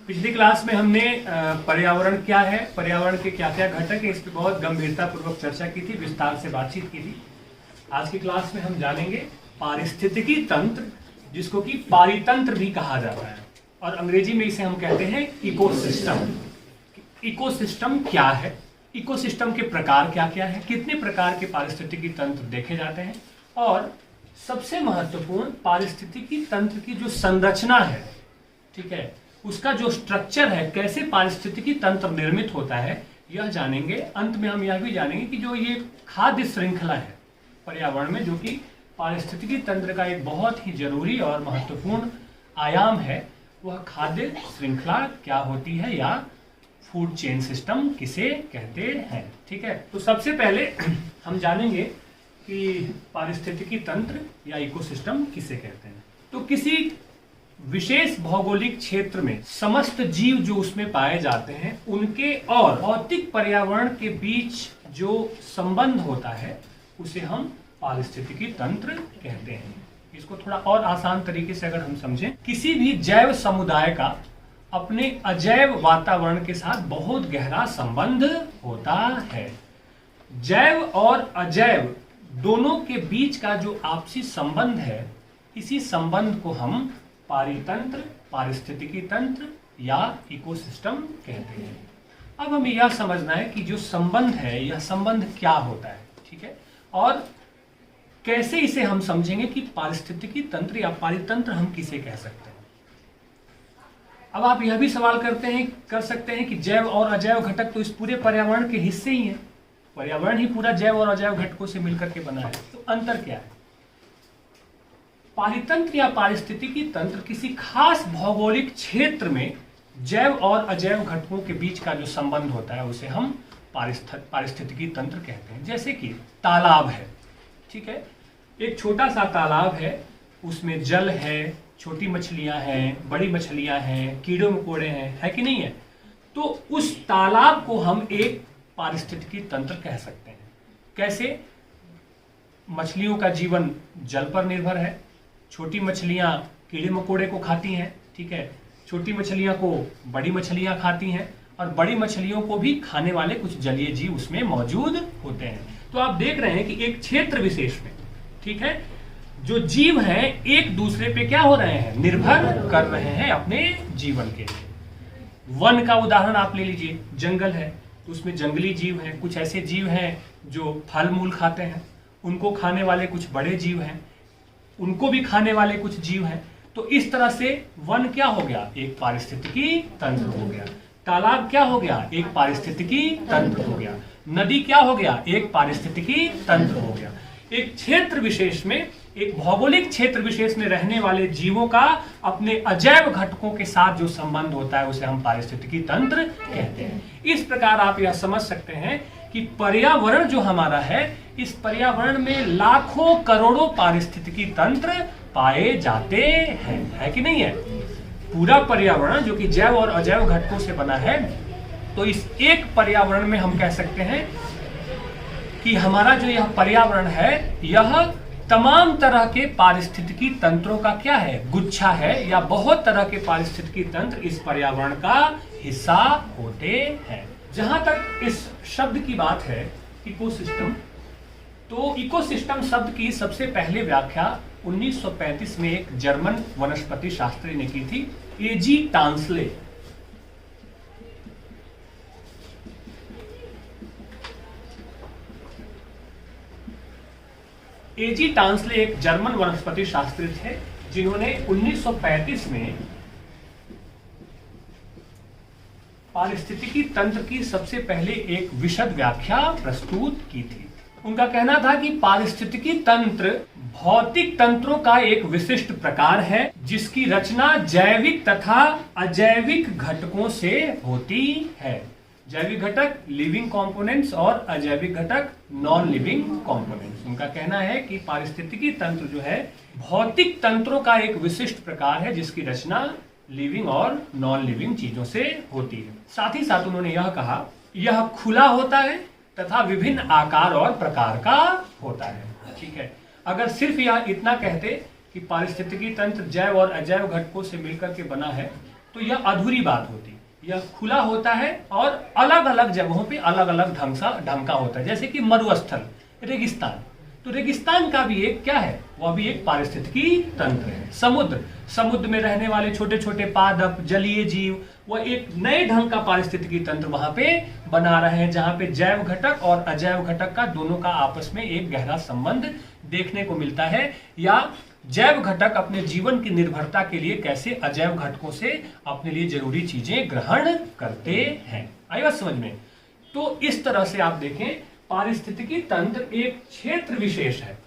पिछली क्लास में हमने पर्यावरण क्या है, पर्यावरण के क्या क्या घटक है, इस पर बहुत गंभीरता पूर्वक चर्चा की थी, विस्तार से बातचीत की थी। आज की क्लास में हम जानेंगे पारिस्थितिकी तंत्र, जिसको कि पारितंत्र भी कहा जाता है और अंग्रेजी में इसे हम कहते हैं इकोसिस्टम। इकोसिस्टम क्या है, इकोसिस्टम के प्रकार क्या क्या है, कितने प्रकार के पारिस्थितिकी तंत्र देखे जाते हैं, और सबसे महत्वपूर्ण पारिस्थितिकी तंत्र की जो संरचना है, ठीक है, उसका जो स्ट्रक्चर है, कैसे पारिस्थितिकी तंत्र निर्मित होता है, यह जानेंगे। अंत में हम यह भी जानेंगे कि जो ये खाद्य श्रृंखला है पर्यावरण में, जो कि पारिस्थितिकी तंत्र का एक बहुत ही जरूरी और महत्वपूर्ण आयाम है, वह खाद्य श्रृंखला क्या होती है या फूड चेन सिस्टम किसे कहते हैं। ठीक है, तो सबसे पहले हम जानेंगे कि पारिस्थितिकी तंत्र या इकोसिस्टम किसे कहते हैं। तो किसी विशेष भौगोलिक क्षेत्र में समस्त जीव जो उसमें पाए जाते हैं, उनके और भौतिक पर्यावरण के बीच जो संबंध होता है, उसे हम पारिस्थितिकी तंत्र कहते हैं। इसको थोड़ा और आसान तरीके से अगर हम समझें, किसी भी जैव समुदाय का अपने अजैव वातावरण के साथ बहुत गहरा संबंध होता है। जैव और अजैव दोनों के बीच का जो आपसी संबंध है, इसी संबंध को हम पारितंत्र, पारिस्थितिकी तंत्र या इकोसिस्टम कहते हैं। अब हमें यह समझना है कि जो संबंध है, यह संबंध क्या होता है, ठीक है, और कैसे इसे हम समझेंगे कि पारिस्थितिकी तंत्र या पारितंत्र हम किसे कह सकते हैं। अब आप यह भी सवाल कर सकते हैं कि जैव और अजैव घटक तो इस पूरे पर्यावरण के हिस्से ही हैं, पर्यावरण ही पूरा जैव और अजैव घटकों से मिलकर के बना है, तो अंतर क्या है। पारितंत्र या पारिस्थितिकी तंत्र किसी खास भौगोलिक क्षेत्र में जैव और अजैव घटकों के बीच का जो संबंध होता है, उसे हम पारिस्थितिकी तंत्र कहते हैं। जैसे कि तालाब है, ठीक है, एक छोटा सा तालाब है, उसमें जल है, छोटी मछलियां हैं, बड़ी मछलियां हैं, कीड़े मकोड़े हैं, है कि नहीं है, तो उस तालाब को हम एक पारिस्थितिकी तंत्र कह सकते हैं। कैसे? मछलियों का जीवन जल पर निर्भर है, छोटी मछलियां कीड़े मकोड़े को खाती हैं, ठीक है, छोटी मछलियां को बड़ी मछलियां खाती हैं, और बड़ी मछलियों को भी खाने वाले कुछ जलीय जीव उसमें मौजूद होते हैं। तो आप देख रहे हैं कि एक क्षेत्र विशेष में, ठीक है, जो जीव हैं एक दूसरे पे क्या हो रहे हैं, निर्भर कर रहे हैं अपने जीवन के लिए। वन का उदाहरण आप ले लीजिए, जंगल है, उसमें जंगली जीव हैं, कुछ ऐसे जीव हैं जो फल मूल खाते हैं, उनको खाने वाले कुछ बड़े जीव हैं, उनको भी खाने वाले कुछ जीव हैं। तो इस तरह से वन क्या हो गया, एक पारिस्थितिकी तंत्र हो गया। तालाब क्या हो गया, एक पारिस्थितिकी तंत्र हो गया। नदी क्या हो गया, एक पारिस्थितिकी तंत्र हो गया। एक क्षेत्र विशेष में, एक भौगोलिक क्षेत्र विशेष में रहने वाले जीवों का अपने अजैव घटकों के साथ जो संबंध होता है, उसे हम पारिस्थितिकी तंत्र कहते हैं। इस प्रकार आप यह समझ सकते हैं कि पर्यावरण जो हमारा है, इस पर्यावरण में लाखों करोड़ों पारिस्थितिकी तंत्र पाए जाते हैं, है कि नहीं है। पूरा पर्यावरण जो कि जैव और अजैव घटकों से बना है, तो इस एक पर्यावरण में हम कह सकते हैं कि हमारा जो यह पर्यावरण है, यह तमाम तरह के पारिस्थितिकी तंत्रों का क्या है, गुच्छा है, या बहुत तरह के पारिस्थितिकी तंत्र इस पर्यावरण का हिस्सा होते हैं। जहां तक इस शब्द की बात है, इकोसिस्टम, तो इकोसिस्टम शब्द की सबसे पहले व्याख्या 1935 में एक जर्मन वनस्पति शास्त्री ने की थी, एजी टांसले। एजी टांसले एक जर्मन वनस्पति शास्त्री थे, जिन्होंने 1935 में पारिस्थितिकी तंत्र की सबसे पहले एक विशद व्याख्या प्रस्तुत की थी। उनका कहना था कि पारिस्थितिकी तंत्र भौतिक तंत्रों का एक विशिष्ट प्रकार है, जिसकी रचना जैविक तथा अजैविक घटकों से होती है। जैविक घटक लिविंग कंपोनेंट्स और अजैविक घटक नॉन लिविंग कंपोनेंट्स। उनका कहना है कि पारिस्थितिकी तंत्र जो है, भौतिक तंत्रों का एक विशिष्ट प्रकार है, जिसकी रचना लिविंग और नॉन लिविंग चीजों से होती है। साथ ही साथ उन्होंने यह कहा, यह खुला होता है तथा विभिन्न आकार और प्रकार का होता है। ठीक है, अगर सिर्फ यह इतना कहते कि पारिस्थितिकी तंत्र जैव और अजैव घटकों से मिलकर के बना है, तो यह अधूरी बात होती। यह खुला होता है और अलग अलग जगहों पे अलग अलग ढंग का होता है। जैसे कि मरुस्थल, रेगिस्तान, तो रेगिस्तान का भी एक क्या है, वह भी एक पारिस्थितिकी तंत्र है। समुद्र में रहने वाले छोटे छोटे पादप, जलीय जीव, वह एक नए ढंग का पारिस्थितिकी तंत्र वहां पे बना रहे हैं, जहां पे जैव घटक और अजैव घटक का दोनों का आपस में एक गहरा संबंध देखने को मिलता है। या जैव घटक अपने जीवन की निर्भरता के लिए कैसे अजैव घटकों से अपने लिए जरूरी चीजें ग्रहण करते हैं। आई बात समझ में? तो इस तरह से आप देखें, पारिस्थितिकी तंत्र एक क्षेत्र विशेष है।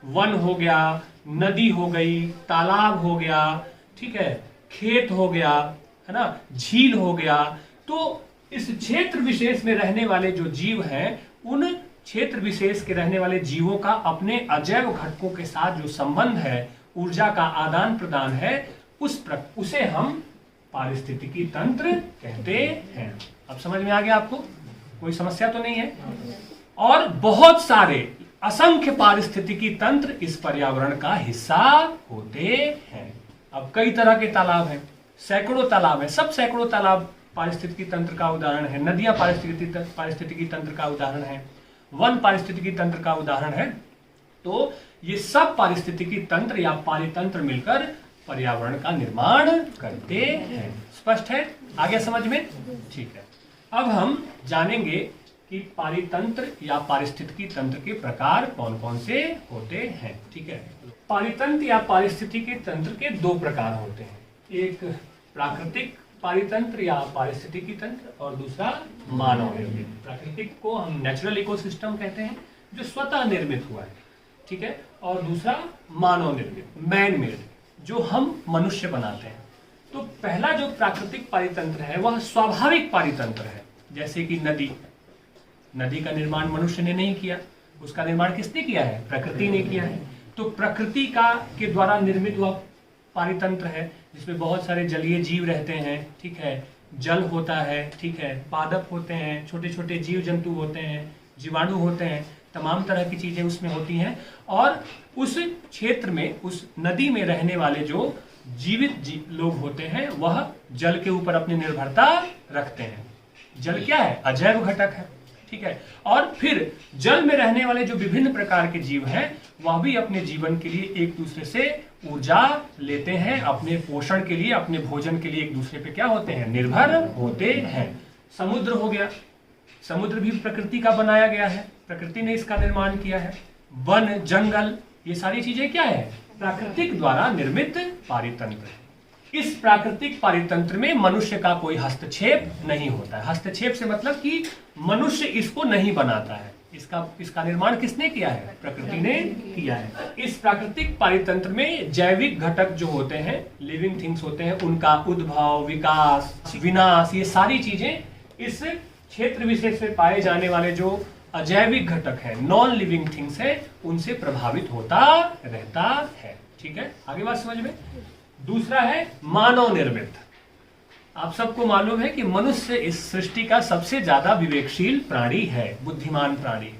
वन हो गया, नदी हो गई, तालाब हो गया, ठीक है, खेत हो गया, है ना, झील हो गया। तो इस क्षेत्र विशेष में रहने वाले जो जीव हैं, उन क्षेत्र विशेष के रहने वाले जीवों का अपने अजैव घटकों के साथ जो संबंध है, ऊर्जा का आदान प्रदान है, उसे हम पारिस्थितिकी तंत्र कहते हैं। अब समझ में आ गया आपको? कोई समस्या तो नहीं है? और बहुत सारे असंख्य पारिस्थितिकी तंत्र इस पर्यावरण का हिस्सा होते हैं। अब कई तरह के तालाब हैं, सैकड़ों तालाब हैं, सब सैकड़ों तालाब पारिस्थितिकी तंत्र का उदाहरण है। नदियां पारिस्थितिकी तंत्र का उदाहरण है, वन पारिस्थितिकी तंत्र का उदाहरण है। तो ये सब पारिस्थितिकी तंत्र या पारितंत्र मिलकर पर्यावरण का निर्माण करते हैं। स्पष्ट है? आ गया समझ में? ठीक है। अब हम जानेंगे कि पारितंत्र या पारिस्थितिकी तंत्र के प्रकार कौन कौन से होते हैं। ठीक है। पारितंत्र या पारिस्थितिकी तंत्र के दो प्रकार होते हैं, एक प्राकृतिक पारितंत्र या पारिस्थितिकी तंत्र और दूसरा मानव निर्मित। प्राकृतिक को हम नेचुरल इकोसिस्टम कहते हैं, जो स्वतः निर्मित हुआ है, ठीक है, और दूसरा मानव निर्मित, मैन मेड, जो हम मनुष्य बनाते हैं। तो पहला जो प्राकृतिक पारितंत्र है वह स्वाभाविक पारितंत्र है। जैसे कि नदी का निर्माण मनुष्य ने नहीं किया, उसका निर्माण किसने किया है? प्रकृति ने किया है। तो प्रकृति के द्वारा निर्मित हुआ पारितंत्र है, जिसमें बहुत सारे जलीय जीव रहते हैं, ठीक है, जल होता है, ठीक है, पादप होते हैं, छोटे छोटे जीव जंतु होते हैं, जीवाणु होते हैं, तमाम तरह की चीजें उसमें होती हैं। और उस क्षेत्र में, उस नदी में रहने वाले जो जीवित लोग होते हैं, वह जल के ऊपर अपनी निर्भरता रखते हैं। जल क्या है? अजैव घटक है, ठीक है। और फिर जल में रहने वाले जो विभिन्न प्रकार के जीव हैं, वह भी अपने जीवन के लिए एक दूसरे से ऊर्जा लेते हैं, अपने पोषण के लिए, अपने भोजन के लिए एक दूसरे पे क्या होते हैं? निर्भर होते हैं। समुद्र हो गया, समुद्र भी प्रकृति का बनाया गया है, प्रकृति ने इसका निर्माण किया है। वन, जंगल, ये सारी चीजें क्या है? प्राकृतिक द्वारा निर्मित पारितंत्र है। इस प्राकृतिक पारितंत्र में मनुष्य का कोई हस्तक्षेप नहीं होता है। हस्तक्षेप से मतलब कि मनुष्य इसको नहीं बनाता है, इसका निर्माण किसने किया है? प्रकृति ने किया है। इस प्राकृतिक पारितंत्र में जैविक घटक जो होते हैं, लिविंग थिंग्स होते हैं, उनका उद्भव, विकास, विनाश, ये सारी चीजें इस क्षेत्र विशेष में पाए जाने वाले जो अजैविक घटक है, नॉन लिविंग थिंग्स है, उनसे प्रभावित होता रहता है। ठीक है, आगे बात समझ में। दूसरा है मानव निर्मित। आप सबको मालूम है कि मनुष्य इस सृष्टि का सबसे ज्यादा विवेकशील प्राणी है, बुद्धिमान प्राणी।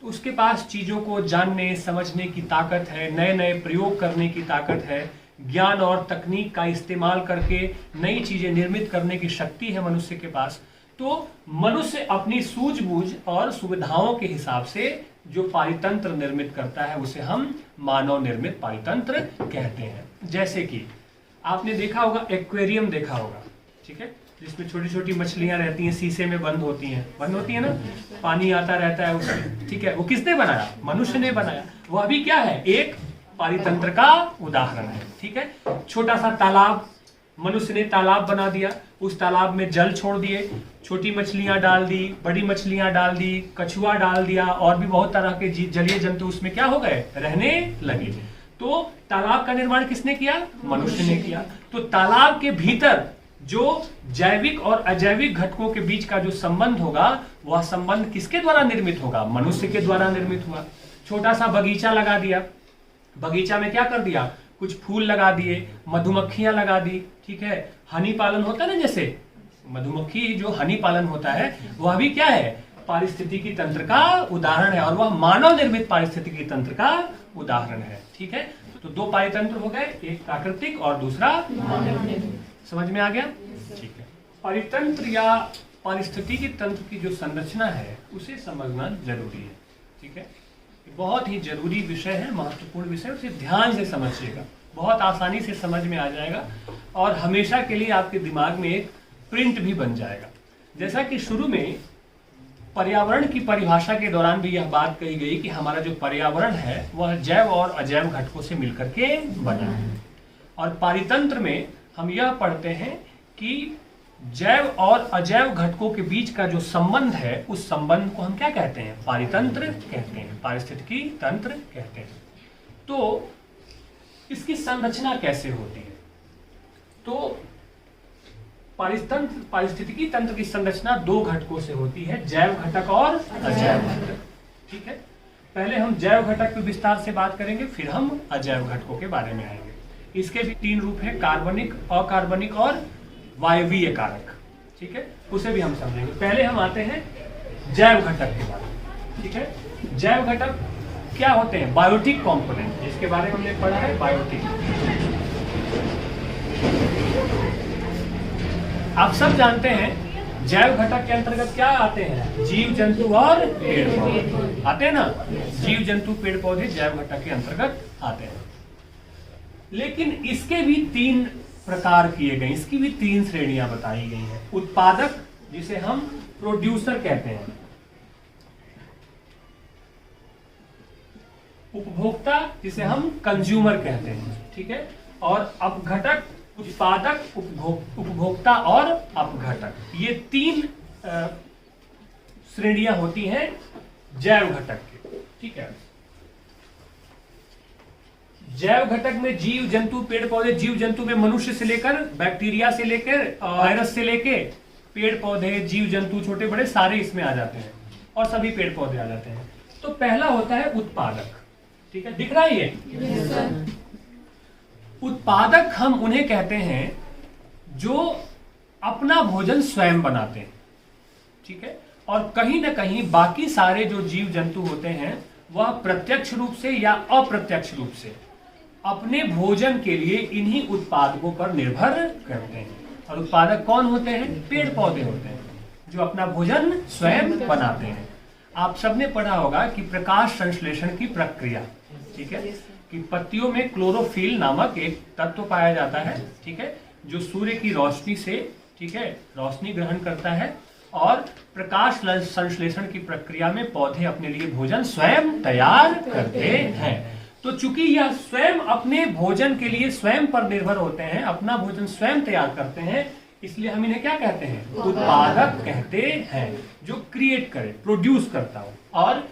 तो उसके पास चीजों को जानने समझने की ताकत है, नए नए प्रयोग करने की ताकत है, ज्ञान और तकनीक का इस्तेमाल करके नई चीजें निर्मित करने की शक्ति है मनुष्य के पास। तो मनुष्य अपनी सूझबूझ और सुविधाओं के हिसाब से जो पारितंत्र निर्मित करता है, उसे हम मानव निर्मित पारितंत्र कहते हैं। जैसे कि आपने देखा होगा, एक्वेरियम देखा होगा, ठीक है, जिसमें छोटी छोटी मछलियां रहती हैं, शीशे में बंद होती है ना, पानी आता रहता है उसमें, ठीक है। वो किसने बनाया? मनुष्य ने बनाया। वो अभी क्या है? एक पारितंत्र का उदाहरण है, ठीक है। छोटा सा तालाब, मनुष्य ने तालाब बना दिया, उस तालाब में जल छोड़ दिए, छोटी मछलियां डाल दी, बड़ी मछलियां डाल दी, कछुआ डाल दिया, और भी बहुत तरह के जलीय जंतु उसमें क्या हो गए? रहने लगे। तो तालाब का निर्माण किसने किया? मनुष्य ने किया। तो तालाब के भीतर जो जैविक और अजैविक घटकों के बीच का जो संबंध होगा, वह संबंध किसके द्वारा निर्मित होगा? मनुष्य के द्वारा निर्मित हुआ। छोटा सा बगीचा लगा दिया, बगीचा में क्या कर दिया? कुछ फूल लगा दिए, मधुमक्खियां लगा दी, ठीक है। हनी पालन होता है ना, जैसे मधुमक्खी जो हनी पालन होता है, वह भी क्या है? पारिस्थितिकी तंत्र का उदाहरण है, और वह मानव निर्मित पारिस्थितिकी तंत्र का उदाहरण है, ठीक है। तो दो पारितंत्र हो गए, एक प्राकृतिक और दूसरा मानव निर्मित। समझ में आ गया? ठीक है। परितंत्र या पारिस्थितिकी तंत्र की जो संरचना है उसे समझना जरूरी है। ठीक है, बहुत ही जरूरी विषय है, महत्वपूर्ण विषय, उसे ध्यान से समझिएगा, बहुत आसानी से समझ में आ जाएगा और हमेशा के लिए आपके दिमाग में एक प्रिंट भी बन जाएगा। जैसा कि शुरू में पर्यावरण की परिभाषा के दौरान भी यह बात कही गई कि हमारा जो पर्यावरण है वह जैव और अजैव घटकों से मिलकर के बना है, और पारितंत्र में हम यह पढ़ते हैं कि जैव और अजैव घटकों के बीच का जो संबंध है उस संबंध को हम क्या कहते हैं? पारितंत्र कहते हैं, पारिस्थितिकी तंत्र कहते हैं। तो इसकी संरचना कैसे होती है? तो पारिस्थितिकी तंत्र की संरचना दो घटकों से होती है, जैव घटक और अजैव घटक। ठीक है, पहले हम जैव घटक पर विस्तार से बात करेंगे, फिर हम अजैव घटकों के बारे में आएंगे। इसके भी तीन रूप हैं, कार्बनिक, अकार्बनिक और वायवीय कारक। ठीक है, उसे भी हम समझेंगे। पहले हम आते हैं जैव घटक के बारे में। ठीक है, जैव घटक क्या होते हैं? बायोटिक कंपोनेंट, जिसके बारे में हमने पढ़ा है, बायोटिक। आप सब जानते हैं जैव घटक के अंतर्गत क्या आते हैं? जीव जंतु और पेड़ पौधे आते हैं ना। जीव जंतु पेड़ पौधे जैव घटक के अंतर्गत आते हैं। लेकिन इसके भी तीन प्रकार किए गए, इसकी भी तीन श्रेणियां बताई गई हैं। उत्पादक, जिसे हम प्रोड्यूसर कहते हैं, उपभोक्ता, जिसे हम कंज्यूमर कहते हैं। ठीक है, और अपघटक, उत्पादक, उपभोक्ता और अपघटक, ये तीन श्रेणियां होती हैं जैव घटक के। ठीक है, जैव घटक में जीव जंतु पेड़ पौधे, जीव जंतु में मनुष्य से लेकर बैक्टीरिया से लेकर वायरस से लेकर पेड़ पौधे, जीव जंतु छोटे बड़े सारे इसमें आ जाते हैं, और सभी पेड़ पौधे आ जाते हैं। तो पहला होता है उत्पादक। ठीक है, दिख रहा है ये? उत्पादक हम उन्हें कहते हैं जो अपना भोजन स्वयं बनाते हैं। ठीक है, और कहीं ना कहीं बाकी सारे जो जीव जंतु होते हैं वह प्रत्यक्ष रूप से या अप्रत्यक्ष रूप से अपने भोजन के लिए इन्हीं उत्पादकों पर निर्भर करते हैं। और उत्पादक कौन होते हैं? पेड़ पौधे होते हैं, जो अपना भोजन स्वयं बनाते हैं। आप सबने पढ़ा होगा कि प्रकाश संश्लेषण की प्रक्रिया, ठीक है, कि पत्तियों में क्लोरोफिल नामक एक तत्व पाया जाता है। ठीक है, जो सूर्य की रोशनी से, ठीक है, रोशनी ग्रहण करता है, और प्रकाश संश्लेषण की प्रक्रिया में पौधे अपने लिए भोजन स्वयं तैयार करते हैं। तो चूंकि यह स्वयं अपने भोजन के लिए स्वयं पर निर्भर होते हैं, अपना भोजन स्वयं तैयार करते हैं, इसलिए हम इन्हें क्या कहते हैं? उत्पादक कहते हैं, जो क्रिएट करे, प्रोड्यूस करता हो। और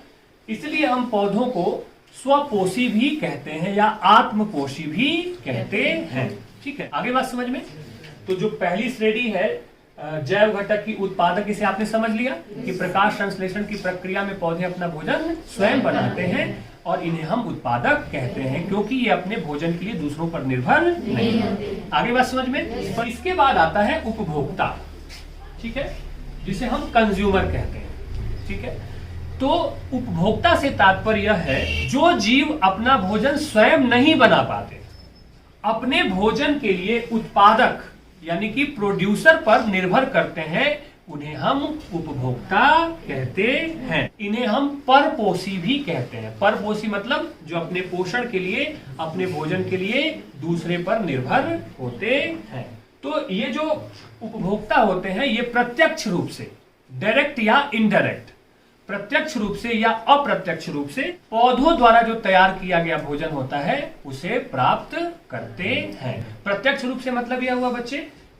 इसलिए हम पौधों को स्वपोषी भी कहते हैं या आत्मपोषी भी कहते हैं। ठीक है, आगे बात समझ में? तो जो पहली श्रेणी है जैव घटक की, उत्पादक, इसे आपने समझ लिया कि प्रकाश संश्लेषण की प्रक्रिया में पौधे अपना भोजन स्वयं बनाते हैं, और इन्हें हम उत्पादक कहते हैं क्योंकि ये अपने भोजन के लिए दूसरों पर निर्भर नहीं है। आगे बात समझ में? और इसके बाद आता है उपभोक्ता। ठीक है, जिसे हम कंज्यूमर कहते हैं। ठीक है, तो उपभोक्ता से तात्पर्य यह है जो जीव अपना भोजन स्वयं नहीं बना पाते, अपने भोजन के लिए उत्पादक यानी कि प्रोड्यूसर पर निर्भर करते हैं, उन्हें हम उपभोक्ता कहते हैं। इन्हें हम परपोषी भी कहते हैं। परपोषी मतलब जो अपने पोषण के लिए, अपने भोजन के लिए दूसरे पर निर्भर होते हैं। तो ये जो उपभोक्ता होते हैं ये प्रत्यक्ष रूप से, डायरेक्ट या इनडायरेक्ट, प्रत्यक्ष रूप से या अप्रत्यक्ष रूप से पौधों द्वारा जो तैयार किया गया भोजन होता है उसे प्राप्त करते हैं। प्रत्यक्ष रूप से मतलब यह हुआ बच्चे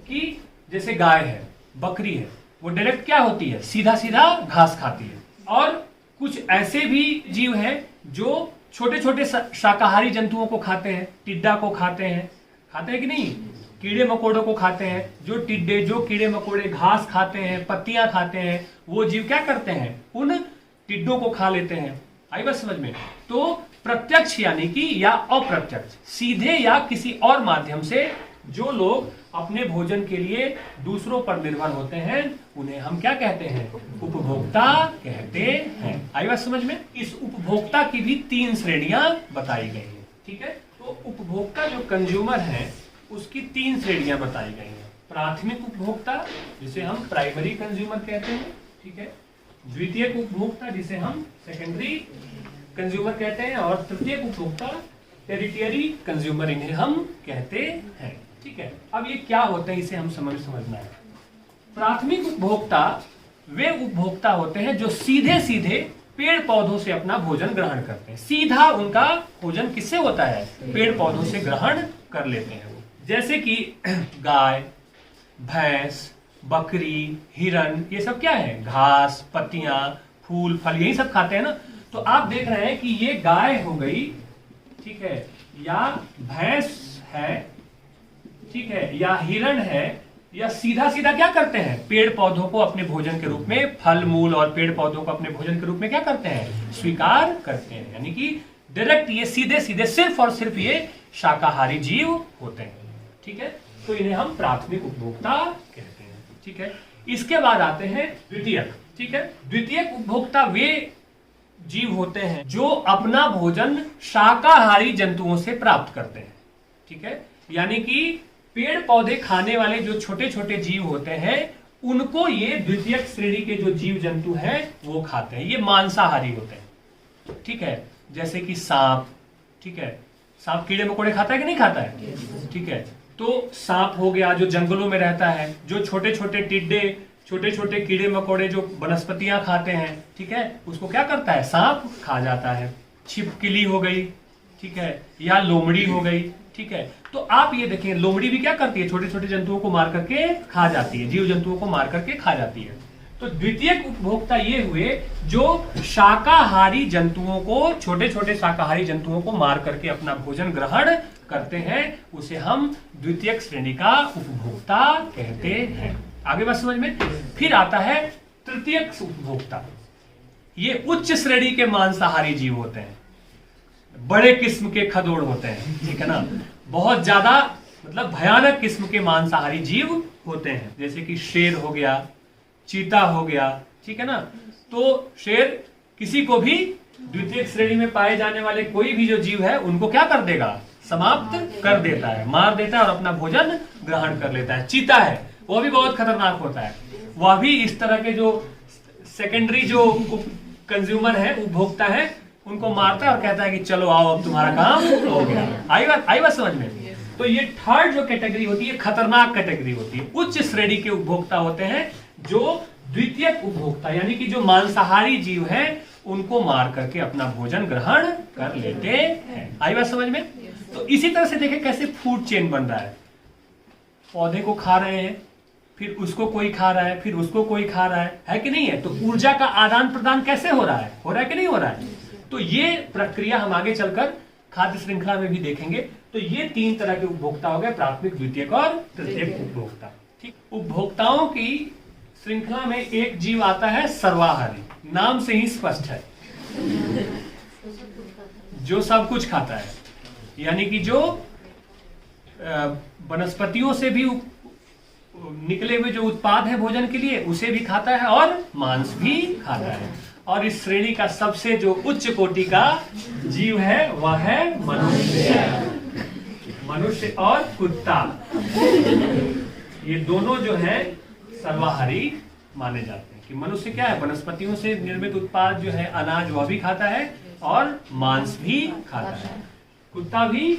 कि जैसे गाय है, बकरी है, वो डायरेक्ट क्या होती है? सीधा सीधा घास खाती है। और कुछ ऐसे भी जीव हैं जो छोटे छोटे शाकाहारी जंतुओं को खाते हैं, टिड्डा को खाते हैं कि नहीं, कीड़े मकोड़ों को खाते हैं। जो टिड्डे, जो कीड़े मकोड़े घास खाते हैं, पत्तियां खाते हैं, वो जीव क्या करते हैं? उन टिड्डों को खा लेते हैं। आई बात समझ में? तो प्रत्यक्ष यानी कि या अप्रत्यक्ष, सीधे या किसी और माध्यम से जो लोग अपने भोजन के लिए दूसरों पर निर्भर होते हैं, उन्हें हम क्या कहते हैं? उपभोक्ता कहते हैं। आई बात समझ में? इस उपभोक्ता की भी तीन श्रेणियां बताई गई है। ठीक है, तो उपभोक्ता जो कंज्यूमर है उसकी 3 श्रेणियां बताई गई हैं। प्राथमिक उपभोक्ता जिसे हम प्राइमरी कंज्यूमर कहते हैं, ठीक है, द्वितीयक उपभोक्ता जिसे हम सेकेंडरी कंज्यूमर कहते हैं, और तृतीयक उपभोक्ता टेरिटरी कंज्यूमर इन्हें हम कहते हैं, ठीक है। अब ये क्या होते हैं इसे हम समझना है। प्राथमिक उपभोक्ता वे उपभोक्ता होते हैं जो सीधे सीधे पेड़ पौधों से अपना भोजन ग्रहण करते हैं। सीधा उनका भोजन किससे होता है? पेड़ पौधों से ग्रहण कर लेते हैं वो। जैसे कि गाय, भैंस, बकरी, हिरन, ये सब क्या है? घास, पत्तियां, फूल, फल, यही सब खाते हैं ना। तो आप देख रहे हैं कि ये गाय हो गई, ठीक है, या भैंस है, ठीक है, या हिरण है, या सीधा सीधा क्या करते हैं? पेड़ पौधों को अपने भोजन के रूप में, फल मूल और पेड़ पौधों को अपने भोजन के रूप में क्या करते हैं? स्वीकार करते हैं। यानी कि डायरेक्ट ये सीधे सीधे सिर्फ और सिर्फ ये शाकाहारी जीव होते हैं, ठीक है। तो इन्हें हम प्राथमिक उपभोक्ता कहते हैं, ठीक है। इसके बाद आते हैं द्वितीयक, ठीक है। द्वितीयक उपभोक्ता वे जीव होते हैं जो अपना भोजन शाकाहारी जंतुओं से प्राप्त करते हैं, ठीक है। यानी कि पेड़ पौधे खाने वाले जो छोटे छोटे जीव होते हैं उनको ये द्वितीयक श्रेणी के जो जीव जंतु हैं वो खाते हैं। ये मांसाहारी होते हैं, ठीक है। जैसे कि सांप, ठीक है, सांप कीड़े मकोड़े खाता है कि नहीं खाता है? ठीक है। तो सांप हो गया जो जंगलों में रहता है, जो छोटे छोटे टिड्डे, छोटे छोटे कीड़े मकोड़े जो वनस्पतियां खाते हैं, ठीक है, उसको क्या करता है? सांप खा जाता है। छिपकली हो गई, ठीक है, या लोमड़ी हो गई, ठीक है। तो आप ये देखें, लोमड़ी भी क्या करती है? छोटे छोटे जंतुओं को मार करके खा जाती है, जीव जंतुओं को मार करके खा जाती है। तो द्वितीयक उपभोक्ता ये हुए जो शाकाहारी जंतुओं को, छोटे छोटे शाकाहारी जंतुओं को मार करके अपना भोजन ग्रहण करते हैं, उसे हम द्वितीयक श्रेणी का उपभोक्ता कहते हैं। आगे बात समझ में। फिर आता है तृतीयक उपभोक्ता। ये उच्च श्रेणी के मांसाहारी जीव होते हैं, बड़े किस्म के खदोड़ होते हैं, ठीक है ना, बहुत ज्यादा मतलब भयानक किस्म के मांसाहारी जीव होते हैं। जैसे कि शेर हो गया, चीता हो गया, ठीक है ना। तो शेर किसी को भी द्वितीय श्रेणी में पाए जाने वाले कोई भी जो जीव है उनको क्या कर देगा? समाप्त कर देता है, मार देता है और अपना भोजन ग्रहण कर लेता है। चीता है, वह भी बहुत खतरनाक होता है, वह भी इस तरह के जो सेकेंडरी जो कंज्यूमर है, उपभोक्ता है, उनको मारता है और कहता है कि चलो आओ अब तुम्हारा काम हो गया। आई बात समझ में। तो ये थर्ड जो कैटेगरी होती है खतरनाक कैटेगरी होती है। उच्च श्रेणी के उपभोक्ता होते हैं जो द्वितीयक उपभोक्ता यानी कि जो मांसाहारी जीव हैं उनको मार करके अपना भोजन ग्रहण कर लेते हैं। आई बात समझ में। तो इसी तरह से देखें कैसे फूड चेन बन रहा है। पौधे को खा रहे हैं, फिर उसको कोई खा रहा है, फिर उसको कोई खा रहा है कि नहीं है। तो ऊर्जा का आदान प्रदान कैसे हो रहा है कि नहीं हो रहा है। तो ये प्रक्रिया हम आगे चलकर खाद्य श्रृंखला में भी देखेंगे। तो ये तीन तरह के उपभोक्ता हो गए, प्राथमिक, द्वितीयक और तृतीयक उपभोक्ता। ठीक, उपभोक्ताओं की श्रृंखला में एक जीव आता है सर्वाहारी, नाम से ही स्पष्ट है, जो सब कुछ खाता है, यानी कि जो वनस्पतियों से भी निकले हुए जो उत्पाद है भोजन के लिए उसे भी खाता है और मांस भी खाता है। और इस श्रेणी का सबसे जो उच्च कोटि का जीव है वह है मनुष्य और कुत्ता। ये दोनों जो है सर्वाहारी माने जाते हैं। कि मनुष्य क्या है, वनस्पतियों से निर्मित उत्पाद जो है अनाज वह भी खाता है और मांस भी खाता है। कुत्ता भी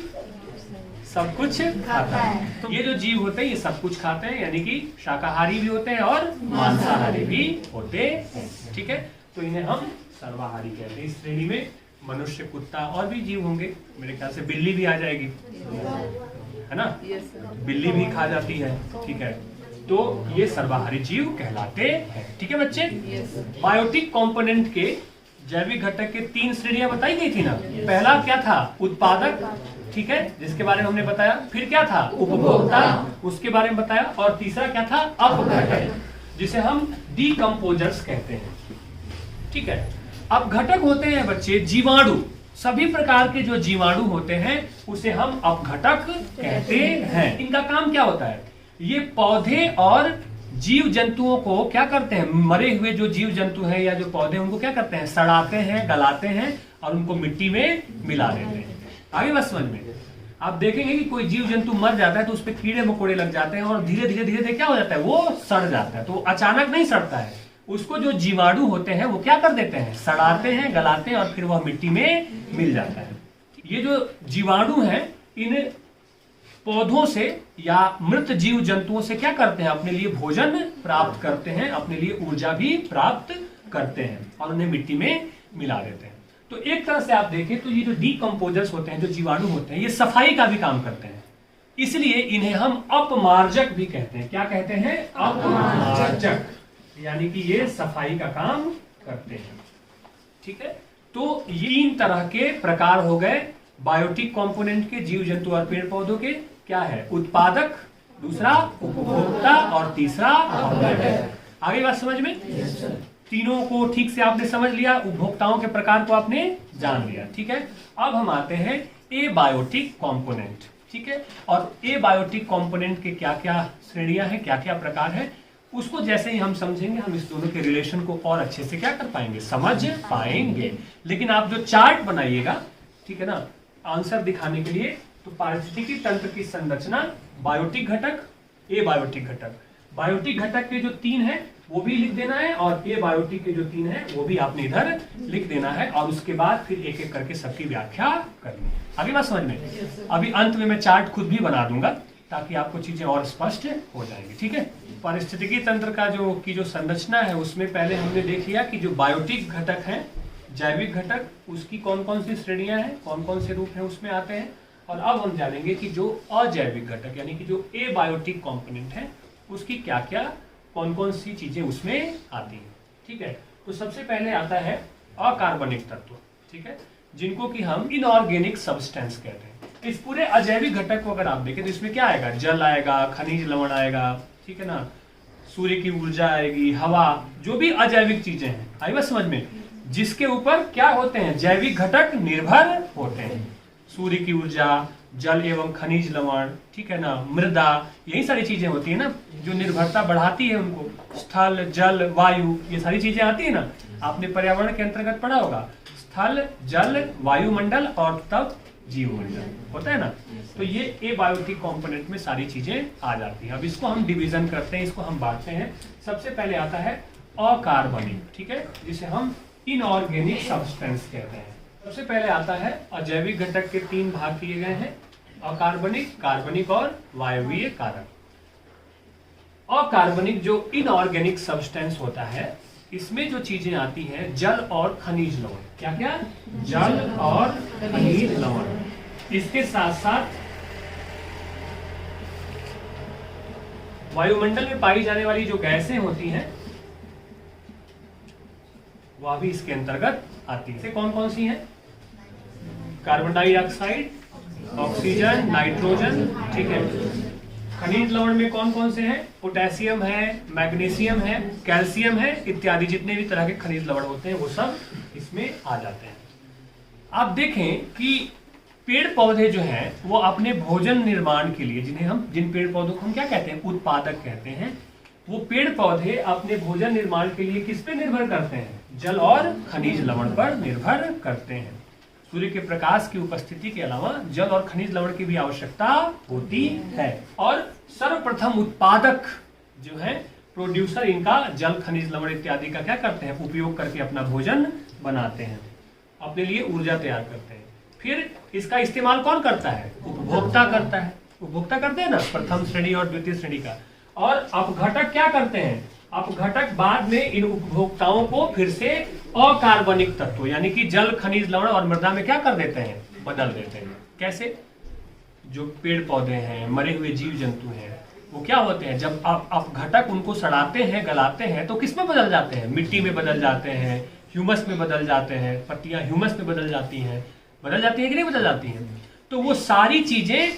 सब कुछ खाता है। तो ये जो जीव होते हैं ये सब कुछ खाते हैं, यानी कि शाकाहारी भी होते हैं और मांसाहारी भी होते हैं। ठीक है, तो इन्हें हम सर्वाहारी कहते हैं। इस श्रेणी में मनुष्य, कुत्ता और भी जीव होंगे, मेरे ख्याल से बिल्ली भी आ जाएगी, है ना। बिल्ली भी खा जाती है। ठीक है, तो ये सर्वाहारी जीव कहलाते हैं। ठीक है बच्चे। बायोटिक कंपोनेंट के जैविक घटक के 3 श्रेणियां बताई गई थी ना। पहला क्या था, उत्पादक, ठीक है, जिसके बारे में हमने बताया। फिर क्या था, उपभोक्ता, उसके बारे में बताया। और तीसरा क्या था, अपघटक, जिसे हम डीकम्पोजर्स कहते हैं। ठीक है, अपघटक होते हैं बच्चे जीवाणु, सभी प्रकार के जो जीवाणु होते हैं उसे हम अपघटक कहते हैं। इनका काम क्या होता है, ये पौधे और जीव जंतुओं को क्या करते हैं, मरे हुए जो जीव जंतु हैं या जो पौधे उनको क्या करते हैं, सड़ाते हैं, गलाते हैं और उनको मिट्टी में मिला देते हैं। आगे बस समझ में। आप देखेंगे कि कोई जीव जंतु मर जाता है तो उस पर कीड़े मकोड़े लग जाते हैं और धीरे धीरे धीरे धीरे क्या हो जाता है, वो सड़ जाता है। तो अचानक नहीं सड़ता है, उसको जो जीवाणु होते हैं वो क्या कर देते हैं, सड़ाते हैं, गलाते हैं और फिर वह मिट्टी में मिल जाता है। ये जो जीवाणु है इन पौधों से या मृत जीव जंतुओं से क्या करते हैं, अपने लिए भोजन प्राप्त करते हैं, अपने लिए ऊर्जा भी प्राप्त करते हैं और उन्हें मिट्टी में मिला देते हैं। तो एक तरह से आप देखें तो ये जो डीकंपोजर्स होते हैं, जो जीवाणु होते हैं, ये सफाई का भी काम करते हैं, इसलिए इन्हें हम अपमार्जक भी कहते हैं। क्या कहते हैं, अपमार्जक, यानी कि ये सफाई का काम करते हैं। ठीक है, तो ये 3 तरह के प्रकार हो गए बायोटिक कंपोनेंट के, जीव जंतु और पेड़ पौधों के। क्या है, उत्पादक, दूसरा उपभोक्ता और तीसरा आगे बात समझ में। तीनों को ठीक से आपने समझ लिया, उपभोक्ताओं के प्रकार को आपने जान लिया। ठीक है, अब हम आते हैं एबायोटिक कंपोनेंट। ठीक है, और एबायोटिक कंपोनेंट के क्या क्या श्रेणियां हैं, क्या क्या प्रकार हैं, उसको जैसे ही हम समझेंगे हम इस दोनों के रिलेशन को और अच्छे से क्या कर पाएंगे, समझ पाएंगे। लेकिन आप जो चार्ट बनाइएगा, ठीक है ना, आंसर दिखाने के लिए, तो पारिस्थितिकी तंत्र की संरचना, बायोटिक घटक, एबायोटिक घटक, बायोटिक घटक के जो 3 हैं वो भी लिख देना है और एबायोटिक के जो 3 हैं वो भी आपने इधर लिख देना है और उसके बाद फिर एक एक करके सबकी व्याख्या करनी है। आगे बात समझ में। अभी अंत में मैं चार्ट खुद भी बना दूंगा ताकि आपको चीजें और स्पष्ट हो जाएंगी। ठीक है, पारिस्थितिकी तंत्र का जो संरचना है उसमें पहले हमने देख लिया कि जो बायोटिक घटक है, जैविक घटक, उसकी कौन कौन सी श्रेणियां हैं, कौन कौन से रूप हैं उसमें आते हैं। और अब हम जानेंगे कि जो अजैविक घटक यानी कि जो एबायोटिक कंपोनेंट है उसकी क्या क्या कौन कौन सी चीजें उसमें आती हैं। ठीक है, तो सबसे पहले आता है अकार्बनिक तत्व। ठीक है, जिनको कि हम इनऑर्गेनिक सब्सटेंस कहते हैं। इस पूरे अजैविक घटक को अगर आप देखें तो इसमें क्या आएगा, जल आएगा, खनिज लवण आएगा, ठीक है ना, सूर्य की ऊर्जा आएगी, हवा, जो भी अजैविक चीजें हैं, आई बात समझ में, जिसके ऊपर क्या होते हैं, जैविक घटक निर्भर होते हैं। सूर्य की ऊर्जा, जल एवं खनिज लवण, ठीक है ना, मृदा, यही सारी चीजें होती है ना जो निर्भरता बढ़ाती है उनको। स्थल, जल, वायु, ये सारी चीजें आती है ना, आपने पर्यावरण के अंतर्गत पढ़ा होगा, स्थल, जल, वायुमंडल और तब जीवमंडल होता है ना। तो ये एबायोटिक कंपोनेंट में सारी चीजें आ जाती हैं। अब इसको हम डिवीजन करते हैं, इसको हम बांटते हैं। सबसे पहले आता है अकार्बनिक, ठीक है, जिसे हम इनऑर्गेनिक सब्सटेंस कहते हैं। सबसे पहले आता है अजैविक घटक के 3 भाग किए गए हैं, अकार्बनिक, कार्बनिक और वायवीय कारक। अकार्बनिक जो इनऑर्गेनिक सब्सटेंस होता है, इसमें जो चीजें आती हैं, जल और खनिज लवण। क्या क्या, जल और खनिज लवण। इसके साथ साथ वायुमंडल में पाई जाने वाली जो गैसें होती हैं वह भी इसके अंतर्गत आती है। कौन कौन सी हैं, कार्बन डाइऑक्साइड, ऑक्सीजन, नाइट्रोजन, ठीक है। खनिज लवण में कौन कौन से हैं, पोटेशियम है, मैग्नीशियम है, कैल्शियम है, इत्यादि जितने भी तरह के खनिज लवण होते हैं वो सब इसमें आ जाते हैं। आप देखें कि पेड़ पौधे जो हैं वो अपने भोजन निर्माण के लिए, जिन पेड़ पौधों को हम क्या कहते हैं, उत्पादक कहते हैं, वो पेड़ पौधे अपने भोजन निर्माण के लिए किस पे निर्भर करते हैं, जल और खनिज लवण पर निर्भर करते हैं। सूर्य के प्रकाश की उपस्थिति के अलावा जल और खनिज लवण की भी आवश्यकता होती है। और सर्वप्रथम उत्पादक जो है, प्रोड्यूसर, इनका जल, खनिज लवण इत्यादि का क्या करते हैं, उपयोग करके अपना भोजन बनाते हैं, अपने लिए ऊर्जा तैयार करते हैं। फिर इसका इस्तेमाल कौन करता है, उपभोक्ता करता है। उपभोक्ता करते हैं ना, प्रथम श्रेणी और द्वितीय श्रेणी का। और अपघटक क्या करते हैं, अपघटक बाद में इन उपभोक्ताओं को फिर से अकार्बनिक तत्व यानी कि जल, खनिज लवण और मृदा में क्या कर देते हैं, बदल देते हैं। कैसे, जो पेड़ पौधे हैं, मरे हुए जीव जंतु हैं, वो क्या होते हैं, जब अपघटक उनको सड़ाते हैं, गलाते हैं, तो किस में बदल जाते हैं, मिट्टी में बदल जाते हैं, ह्यूमस में बदल जाते हैं, पत्तियां ह्यूमस में बदल जाती हैं कि नहीं बदल जाती हैं। तो वो सारी चीजें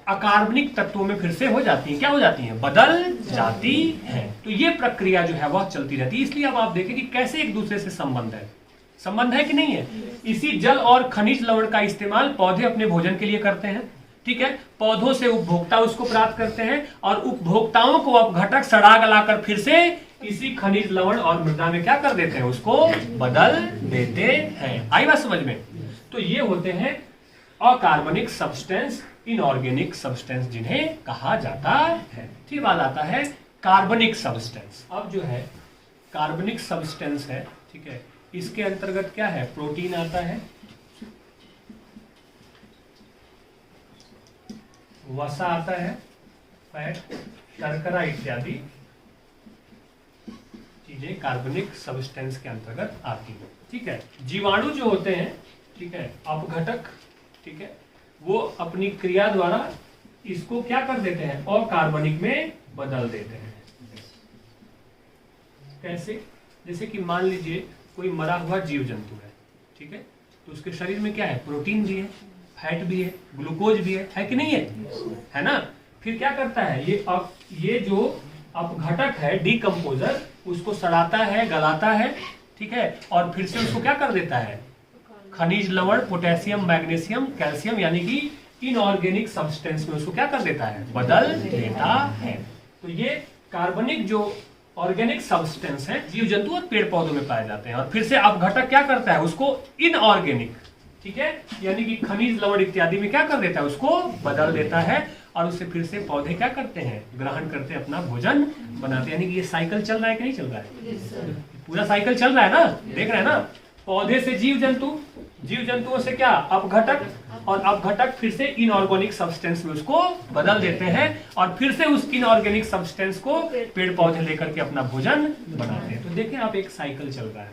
अकार्बनिक तत्वों में फिर से हो जाती हैं, क्या हो जाती हैं, बदल जाती हैं। तो ये प्रक्रिया जो है वह चलती रहती है। इसलिए अब आप देखें कि कैसे एक दूसरे से संबंध है कि नहीं है। इसी जल और खनिज लवण का इस्तेमाल पौधे अपने भोजन के लिए करते हैं, ठीक है, पौधों से उपभोक्ता उसको प्राप्त करते हैं और उपभोक्ताओं को अपघटक सड़ा गलाकर फिर से इसी खनिज लवण और मृदा में क्या कर देते हैं, उसको बदल देते हैं। आई बात समझ में। तो ये होते हैं अकार्बनिक सब्सटेंस, इनऑर्गेनिक सब्सटेंस जिन्हें कहा जाता है। ठीक बात आता है कार्बनिक सब्सटेंस। अब जो है कार्बनिक सब्सटेंस है, ठीक है, इसके अंतर्गत क्या है, प्रोटीन आता है, वसा आता है, फैट, शर्करा इत्यादि चीजें कार्बनिक सब्सटेंस के अंतर्गत आती हैं। ठीक है, जीवाणु जो होते हैं, ठीक है, अपघटक, ठीक है, वो अपनी क्रिया द्वारा इसको क्या कर देते हैं, अकार्बनिक में बदल देते हैं। कैसे? जैसे कि मान लीजिए कोई मरा हुआ जीव जंतु है, ठीक है, तो उसके शरीर में क्या है, प्रोटीन भी है, फैट भी है, ग्लूकोज भी है कि नहीं है ना? फिर क्या करता है ये जो अपघटक है, डिकम्पोजर, उसको सड़ाता है, गलाता है, ठीक है, और फिर से उसको क्या कर देता है, खनिज लवण, पोटेशियम, मैग्नीशियम, कैल्शियम यानी कि इनऑर्गेनिक सब्सटेंस में उसको क्या कर देता है, बदल देता है। तो ये कार्बनिक जो ऑर्गेनिक सब्सटेंस है जीव जंतु और पेड़ पौधों में पाए जाते हैं, और फिर से अपघटक क्या करता है, उसको इनऑर्गेनिक, ठीक है, यानी कि खनिज लवण इत्यादि में क्या कर देता है, उसको बदल देता है, और उससे फिर से पौधे क्या करते हैं, ग्रहण करते हैं, अपना भोजन बनाते हैं। यानी कि ये साइकिल चल रहा है कि नहीं चल रहा है? पूरा साइकिल चल रहा है ना, देख रहे हैं ना, पौधे से जीव जंतु, जीव जंतुओं से क्या, अपघटक, और अपघटक फिर से इनऑर्गेनिक सब्सटेंस में उसको बदल देते हैं, और फिर से उस इनऑर्गेनिक सब्सटेंस को पेड़ पौधे लेकर के अपना भोजन बनाते हैं। तो देखें आप, एक साइकिल चल रहा है।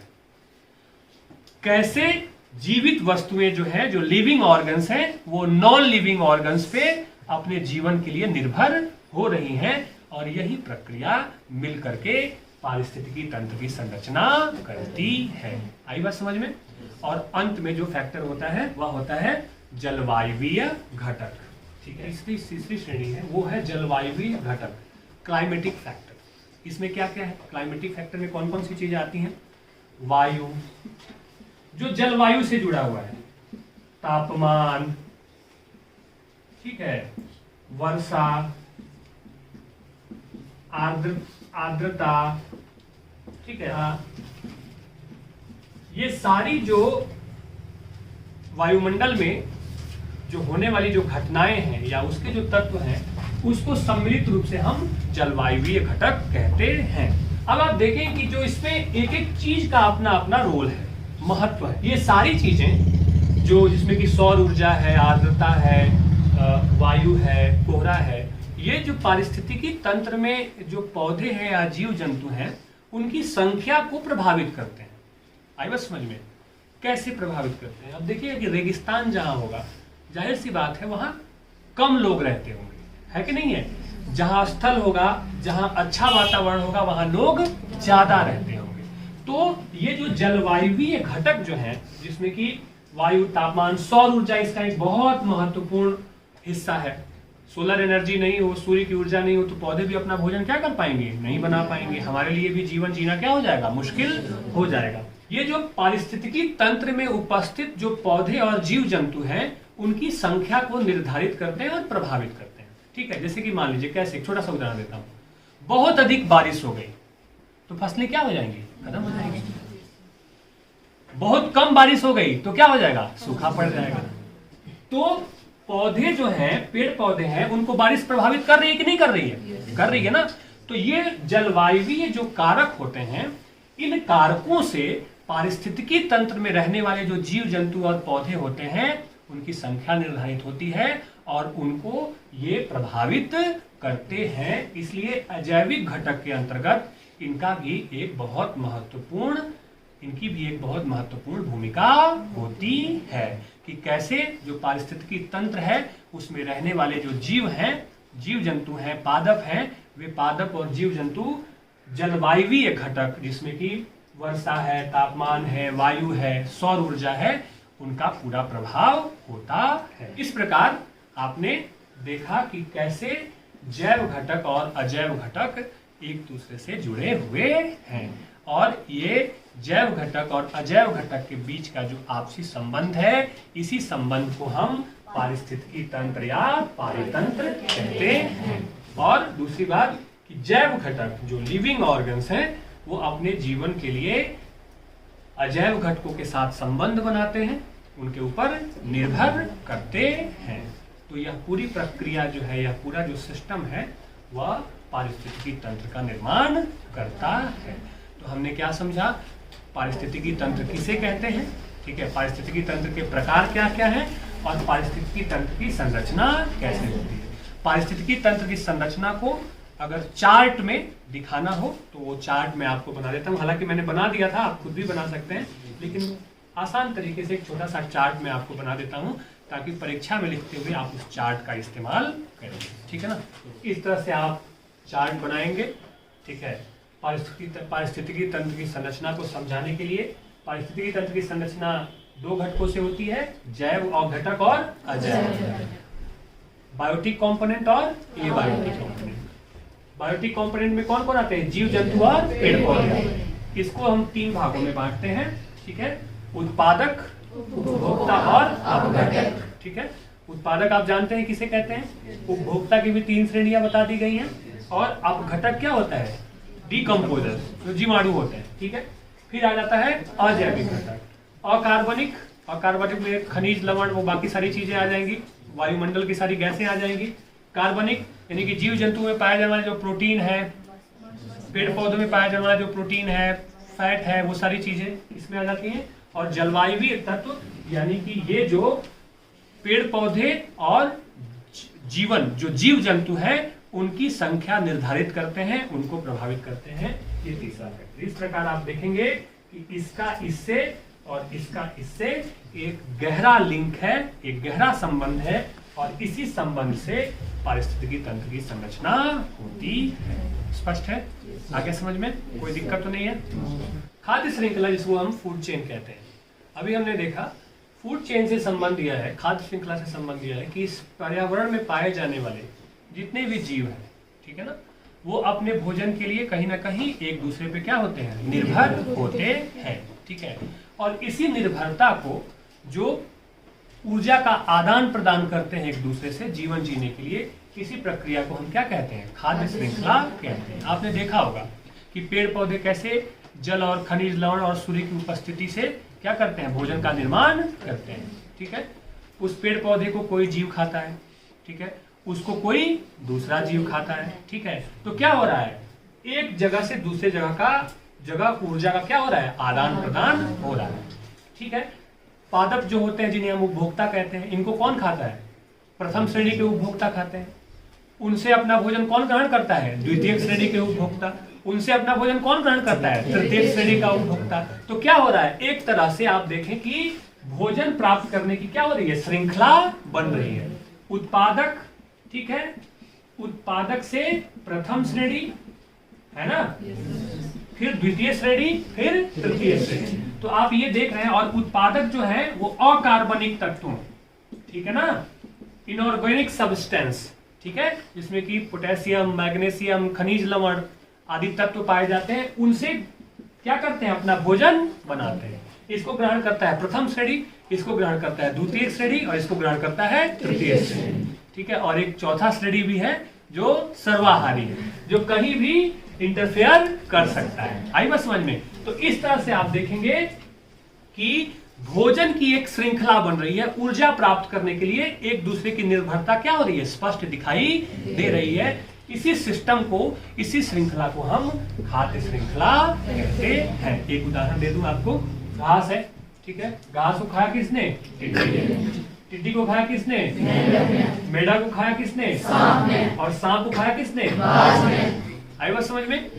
कैसे जीवित वस्तुएं जो है, जो लिविंग ऑर्गन्स हैं, वो नॉन लिविंग ऑर्गन्स पे अपने जीवन के लिए निर्भर हो रही हैं, और यही प्रक्रिया मिल करके पारिस्थितिकी तंत्र की संरचना करती है। आई बात समझ में? और अंत में जो फैक्टर होता है वह होता है जलवायुवीय घटक। ठीक है, तीसरी श्रेणी है, वो है जलवायुवीय घटक, क्लाइमेटिक फैक्टर। इसमें क्या क्या है, क्लाइमेटिक फैक्टर में कौन कौन सी चीजें आती हैं? वायु, जो जलवायु से जुड़ा हुआ है, तापमान, ठीक है, वर्षा, आर्द्रता, ठीक है, ये सारी जो वायुमंडल में जो होने वाली जो घटनाएं हैं या उसके जो तत्व हैं, उसको सम्मिलित रूप से हम जलवायुवीय घटक कहते हैं। अब आप देखें कि जो इसमें एक एक चीज का अपना अपना रोल है, महत्व है। ये सारी चीजें जो जिसमें कि सौर ऊर्जा है, आर्द्रता है, वायु है, कोहरा है, ये जो पारिस्थितिकी तंत्र में जो पौधे हैं या जीव जंतु हैं, उनकी संख्या को प्रभावित करते हैं। आई बस समझ में? कैसे प्रभावित करते हैं? अब देखिए कि रेगिस्तान जहां होगा, जाहिर सी बात है वहां कम लोग रहते होंगे, है कि नहीं है? जहां स्थल होगा, जहां अच्छा वातावरण होगा, वहां लोग ज्यादा रहते होंगे। तो ये जो जलवायुवीय घटक जो है, जिसमें कि वायु, तापमान, सौर ऊर्जा इसका एक बहुत महत्वपूर्ण हिस्सा है। सोलर एनर्जी नहीं हो, सूर्य की ऊर्जा नहीं हो, तो पौधे भी अपना भोजन क्या कर पाएंगे, नहीं बना पाएंगे। हमारे लिए भी जीवन जीना क्या हो जाएगा, मुश्किल हो जाएगा। ये जो पारिस्थितिकी तंत्र में उपस्थित जो पौधे और जीव जंतु हैं, उनकी संख्या को निर्धारित करते हैं और प्रभावित करते हैं। ठीक है, जैसे कि मान लीजिए, कैसे, छोटा सा उदाहरण देता हूं, बहुत अधिक बारिश हो गई तो फसलें क्या हो जाएंगी, खत्म हो जाएंगी। बहुत कम बारिश हो गई तो क्या हो जाएगा, सूखा पड़ जाएगा। तो पौधे जो हैं, पेड़ पौधे हैं, उनको बारिश प्रभावित कर रही है कि नहीं कर रही है? कर रही है ना। तो ये जलवायुवीय जो कारक होते हैं, इन कारकों से पारिस्थितिकी तंत्र में रहने वाले जो जीव जंतु और पौधे होते हैं, उनकी संख्या निर्धारित होती है और उनको ये प्रभावित करते हैं। इसलिए अजैविक घटक के अंतर्गत इनकी भी एक बहुत महत्वपूर्ण भूमिका होती है कि कैसे जो पारिस्थितिकी तंत्र है उसमें रहने वाले जो जीव हैं, जीव जंतु हैं, पादप हैं, वे पादप और जीव जंतु जलवायुवीय घटक, जिसमें कि वर्षा है, तापमान है, वायु है, सौर ऊर्जा है, उनका पूरा प्रभाव होता है। इस प्रकार आपने देखा कि कैसे जैव घटक और अजैव घटक एक दूसरे से जुड़े हुए हैं, और ये जैव घटक और अजैव घटक के बीच का जो आपसी संबंध है, इसी संबंध को हम पारिस्थितिकी तंत्र या पारितंत्र कहते हैं। और दूसरी बात कि जैव घटक जो लिविंग ऑर्गन्स हैं, वो अपने जीवन के लिए अजैव घटकों के साथ संबंध बनाते हैं, उनके ऊपर निर्भर करते हैं। तो यह पूरी प्रक्रिया जो है, यह पूरा जो सिस्टम है वह पारिस्थितिकी तंत्र का निर्माण करता है। तो हमने क्या समझा, पारिस्थितिकी तंत्र किसे कहते हैं, ठीक है, पारिस्थितिकी तंत्र के प्रकार क्या क्या हैं और पारिस्थितिकी तंत्र की संरचना कैसे होती है। पारिस्थितिकी तंत्र की संरचना को अगर चार्ट में दिखाना हो तो वो चार्ट मैं आपको बना देता हूँ। हालांकि मैंने बना दिया था, आप खुद भी बना सकते हैं, लेकिन आसान तरीके से एक छोटा सा चार्ट मैं आपको बना देता हूँ ताकि परीक्षा में लिखते हुए आप उस चार्ट का इस्तेमाल करें, ठीक है ना। इस तरह से आप चार्ट बनाएंगे, ठीक है। पारिस्थितिकी तंत्र की संरचना को समझाने के लिए पारिस्थितिकी तंत्र की संरचना दो घटकों से होती है, जैव घटक और अजैव, बायोटिक कंपोनेंट और एबायोटिक कंपोनेंट। बायोटिक कंपोनेंट में कौन कौन आते हैं, जीव जंतु और पेड़ पौधे। इसको हम तीन भागों में बांटते हैं, ठीक है, उत्पादक, उपभोक्ता और अपघटक, ठीक है। उत्पादक आप जानते हैं किसे कहते हैं, उपभोक्ता की भी तीन श्रेणियां बता दी गई हैं, और अपघटक क्या होता है, डिकम्पोजर, जो जीवाणु होते हैं, ठीक है। फिर आ जाता है अजैविक घटक, अकार्बनिक, अकार्बनिक में खनिज, लवण, वो बाकी सारी चीजें आ जाएंगी, वायुमंडल की सारी गैसें आ जाएंगी। कार्बनिक यानी कि जीव जंतु में पाया जाने वाला जो प्रोटीन है, पेड़ पौधों में पाया जाने वाला जो प्रोटीन है, फैट है, वो सारी चीजें इसमें आ जाती हैं। और जलवायवीय तत्व यानी कि ये जो पेड़ पौधे और जीवन, जो जीव जंतु है, उनकी संख्या निर्धारित करते हैं, उनको प्रभावित करते हैं, ये तीसरा फैक्टर। इस प्रकार आप देखेंगे कि इसका इससे और इसका इससे एक गहरा लिंक है, एक गहरा संबंध है, और इसी संबंध से पारिस्थितिकी तंत्र की संरचना होती है। स्पष्ट है, आगे समझ में कोई दिक्कत तो नहीं है। खाद्य श्रृंखला जिसको हम फूड चेन कहते हैं, अभी हमने देखा फूड चेन से संबंध दिया है, खाद्य श्रृंखला से संबंध दिया है कि इस पर्यावरण में पाए जाने वाले जितने भी जीव हैं, ठीक है ना, वो अपने भोजन के लिए कहीं ना कहीं एक दूसरे पे क्या होते हैं, निर्भर होते हैं, ठीक है। और इसी निर्भरता को, जो ऊर्जा का आदान प्रदान करते हैं एक दूसरे से जीवन जीने के लिए, इसी प्रक्रिया को हम क्या कहते हैं, खाद्य श्रृंखला कहते हैं। आपने देखा होगा कि पेड़ पौधे कैसे जल और खनिज, लवण और सूर्य की उपस्थिति से क्या करते हैं, भोजन का निर्माण करते हैं, ठीक है। उस पेड़ पौधे को कोई जीव खाता है, ठीक है, उसको कोई दूसरा जीव खाता है, ठीक है। तो क्या हो रहा है, एक जगह से दूसरे जगह ऊर्जा का क्या हो रहा है, आदान प्रदान हो रहा है, ठीक है। पादप जो होते हैं जिन्हें हम उपभोक्ता कहते हैं, इनको कौन खाता है, प्रथम श्रेणी के उपभोक्ता खाते हैं। उनसे अपना भोजन कौन ग्रहण करता है, द्वितीय श्रेणी के उपभोक्ता। उनसे अपना भोजन कौन ग्रहण करता है, तृतीय श्रेणी का उपभोक्ता। तो क्या हो रहा है, एक तरह से आप देखें कि भोजन प्राप्त करने की क्या हो रही है, श्रृंखला बन रही है। उत्पादक, ठीक है, उत्पादक से प्रथम श्रेणी, है ना, फिर द्वितीय श्रेणी, फिर तृतीय श्रेणी। तो आप ये देख रहे हैं, और उत्पादक जो है वो अकार्बनिक तत्वों, ठीक है ना, इनऑर्गेनिक सब्सटेंस, ठीक है, जिसमें कि पोटेशियम, मैग्नीशियम, खनिज लवण आदि तत्व पाए जाते हैं, उनसे क्या करते हैं, अपना भोजन बनाते हैं। इसको ग्रहण करता है प्रथम श्रेणी, इसको ग्रहण करता है द्वितीय श्रेणी, और इसको ग्रहण करता है तृतीय श्रेणी, ठीक है। और एक चौथा श्रेणी भी है जो सर्वाहारी है, जो कहीं भी इंटरफेयर कर सकता है। आई बात समझ में। तो इस तरह से आप देखेंगे कि भोजन की एक श्रृंखला बन रही है, ऊर्जा प्राप्त करने के लिए एक दूसरे की निर्भरता क्या हो रही है, स्पष्ट दिखाई दे रही है। इसी सिस्टम को, इसी श्रृंखला को हम खाद्य श्रृंखला कहते हैं। एक उदाहरण दे दूं आपको, घास है, ठीक है, घास को खाया किसने, टिड्डी ने। टिड्डी को खाया किसने, मेढक को खाया किसने, और सांप को खाया किसने, आई बात समझ में।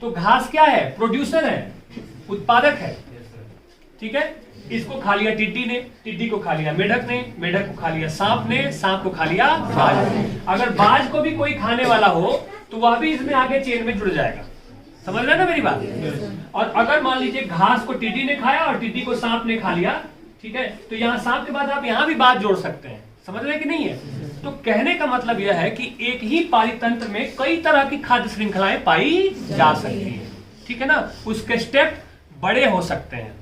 तो घास क्या है, प्रोड्यूसर है, उत्पादक है, ठीक है। इसको खा लिया टिड्डी ने, टिड्डी को खा लिया मेढक ने, मेढक को खा लिया सांप ने, सांप को खा लिया बाज ने। अगर बाज को भी कोई खाने वाला हो तो वह भी इसमें आगे चेन में जुड़ जाएगा। समझ रहे ना मेरी बात। और अगर मान लीजिए घास को टिड्डी ने खाया और टिड्डी को सांप ने खा लिया, ठीक है, तो यहाँ सांप के बाद आप यहाँ भी बाज जोड़ सकते हैं। समझ रहे कि नहीं है। तो कहने का मतलब यह है कि एक ही पारितंत्र में कई तरह की खाद्य श्रृंखलाएं पाई जा सकती है, ठीक है ना। उसके स्टेप बड़े हो सकते हैं,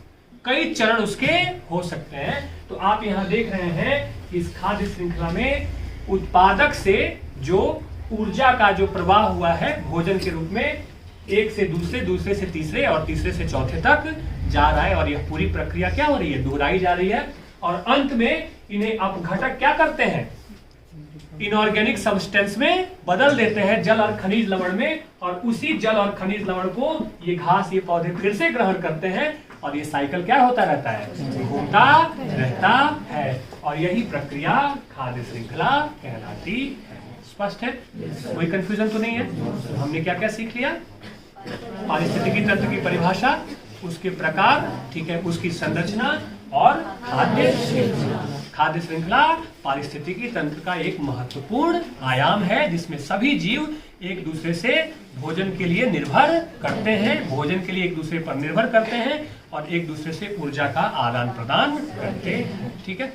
कई चरण उसके हो सकते हैं। तो आप यहां देख रहे हैं कि इस खाद्य श्रृंखला में उत्पादक से जो ऊर्जा का जो प्रवाह हुआ है भोजन के रूप में, एक से दूसरे, दूसरे से तीसरे और तीसरे से चौथे तक जा रहा है। और यह पूरी प्रक्रिया क्या हो रही है, दोहराई जा रही है। और अंत में इन्हें अपघटक क्या करते हैं, इनऑर्गेनिक सब्सटेंस में बदल देते हैं, जल और खनिज लवण में। और उसी जल और खनिज लवण को ये घास, ये पौधे फिर से ग्रहण करते हैं और ये साइकिल क्या होता रहता है, घूमता रहता है। और यही प्रक्रिया खाद्य श्रृंखला कहलाती है। स्पष्ट है? कोई कंफ्यूजन तो नहीं है? तो हमने क्या क्या सीख लिया, पारिस्थितिकी तंत्र की परिभाषा, उसके प्रकार, ठीक है, उसकी संरचना और खाद्य श्रृंखला। खाद्य श्रृंखला पारिस्थितिकी तंत्र का एक महत्वपूर्ण आयाम है, जिसमें सभी जीव एक दूसरे से भोजन के लिए निर्भर करते हैं, भोजन के लिए एक दूसरे पर निर्भर करते हैं और एक दूसरे से ऊर्जा का आदान प्रदान करते हैं। ठीक है।